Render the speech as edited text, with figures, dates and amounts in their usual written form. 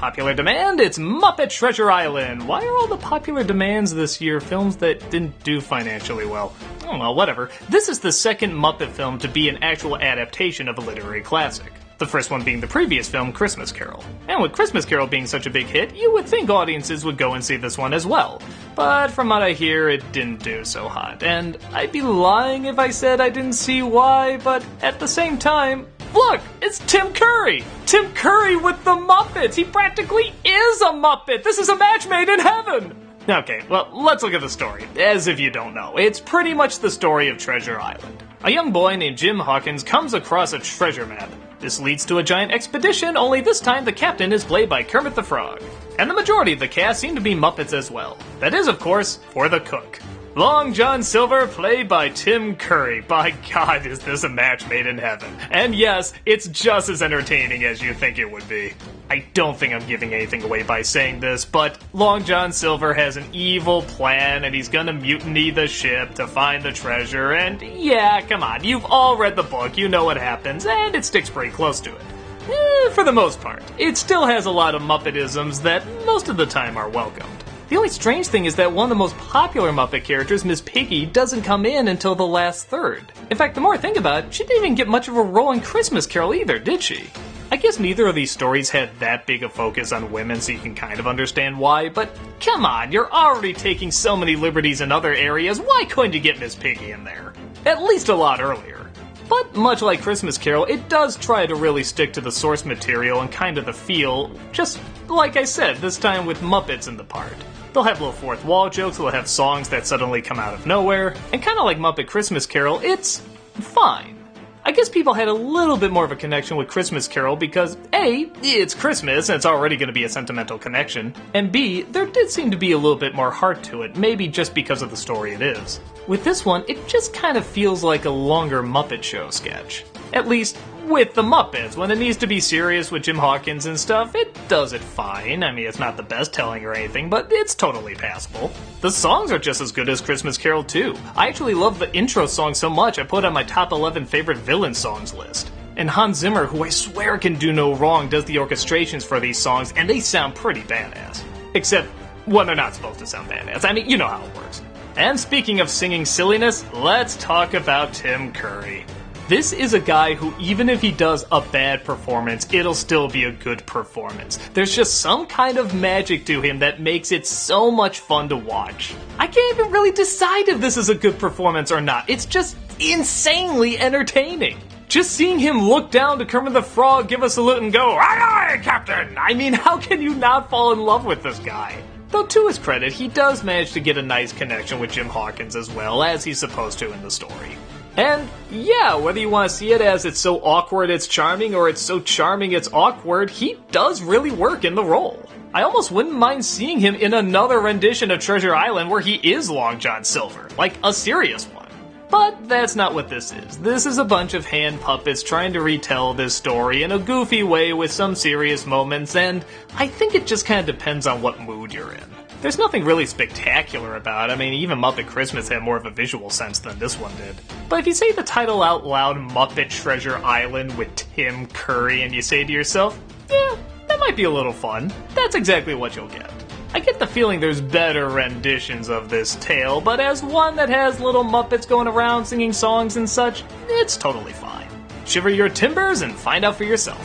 popular demand, it's Muppet Treasure Island. Why are all the popular demands this year films that didn't do financially well? Oh well, whatever. This is the second Muppet film to be an actual adaptation of a literary classic. The first one being the previous film, Christmas Carol. And with Christmas Carol being such a big hit, you would think audiences would go and see this one as well. But from what I hear, it didn't do so hot. And I'd be lying if I said I didn't see why, but at the same time, look, it's Tim Curry! Tim Curry with the Muppets! He practically is a Muppet! This is a match made in heaven! Okay, well, let's look at the story. As if you don't know, it's pretty much the story of Treasure Island. A young boy named Jim Hawkins comes across a treasure map. This leads to a giant expedition, only this time the captain is played by Kermit the Frog. And the majority of the cast seem to be Muppets as well. That is, of course, for the cook. Long John Silver, played by Tim Curry. By God, is this a match made in heaven. And yes, it's just as entertaining as you think it would be. I don't think I'm giving anything away by saying this, but Long John Silver has an evil plan and he's gonna mutiny the ship to find the treasure, and yeah, come on, you've all read the book, you know what happens, and it sticks pretty close to it. For the most part. It still has a lot of Muppetisms that most of the time are welcomed. The only strange thing is that one of the most popular Muppet characters, Miss Piggy, doesn't come in until the last third. In fact, the more I think about it, she didn't even get much of a role in Christmas Carol either, did she? I guess neither of these stories had that big a focus on women, so you can kind of understand why, but come on, you're already taking so many liberties in other areas, why couldn't you get Miss Piggy in there? At least a lot earlier. But much like Christmas Carol, it does try to really stick to the source material and kind of the feel, just like I said, this time with Muppets in the part. They'll have little fourth wall jokes, they'll have songs that suddenly come out of nowhere, and kind of like Muppet Christmas Carol, it's fine. I guess people had a little bit more of a connection with Christmas Carol because A, it's Christmas and it's already going to be a sentimental connection, and B, there did seem to be a little bit more heart to it, maybe just because of the story it is. With this one, it just kind of feels like a longer Muppet Show sketch. At least, with the Muppets. When it needs to be serious with Jim Hawkins and stuff, it does it fine. I mean, it's not the best telling or anything, but it's totally passable. The songs are just as good as Christmas Carol too. I actually love the intro song so much I put it on my top 11 favorite villain songs list. And Hans Zimmer, who I swear can do no wrong, does the orchestrations for these songs, and they sound pretty badass. Except when they're not supposed to sound badass. I mean, you know how it works. And speaking of singing silliness, let's talk about Tim Curry. This is a guy who, even if he does a bad performance, it'll still be a good performance. There's just some kind of magic to him that makes it so much fun to watch. I can't even really decide if this is a good performance or not. It's just insanely entertaining. Just seeing him look down to Kermit the Frog, give a salute and go, "Aye, aye, Captain!" I mean, how can you not fall in love with this guy? Though to his credit, he does manage to get a nice connection with Jim Hawkins as well, as he's supposed to in the story. And yeah, whether you want to see it as it's so awkward it's charming or it's so charming it's awkward, he does really work in the role. I almost wouldn't mind seeing him in another rendition of Treasure Island where he is Long John Silver, like a serious one. But that's not what this is. This is a bunch of hand puppets trying to retell this story in a goofy way with some serious moments, and I think it just kind of depends on what mood you're in. There's nothing really spectacular about it. I mean, even Muppet Christmas had more of a visual sense than this one did. But if you say the title out loud, Muppet Treasure Island with Tim Curry, and you say to yourself, yeah, that might be a little fun, that's exactly what you'll get. I get the feeling there's better renditions of this tale, but as one that has little Muppets going around singing songs and such, it's totally fine. Shiver your timbers and find out for yourself.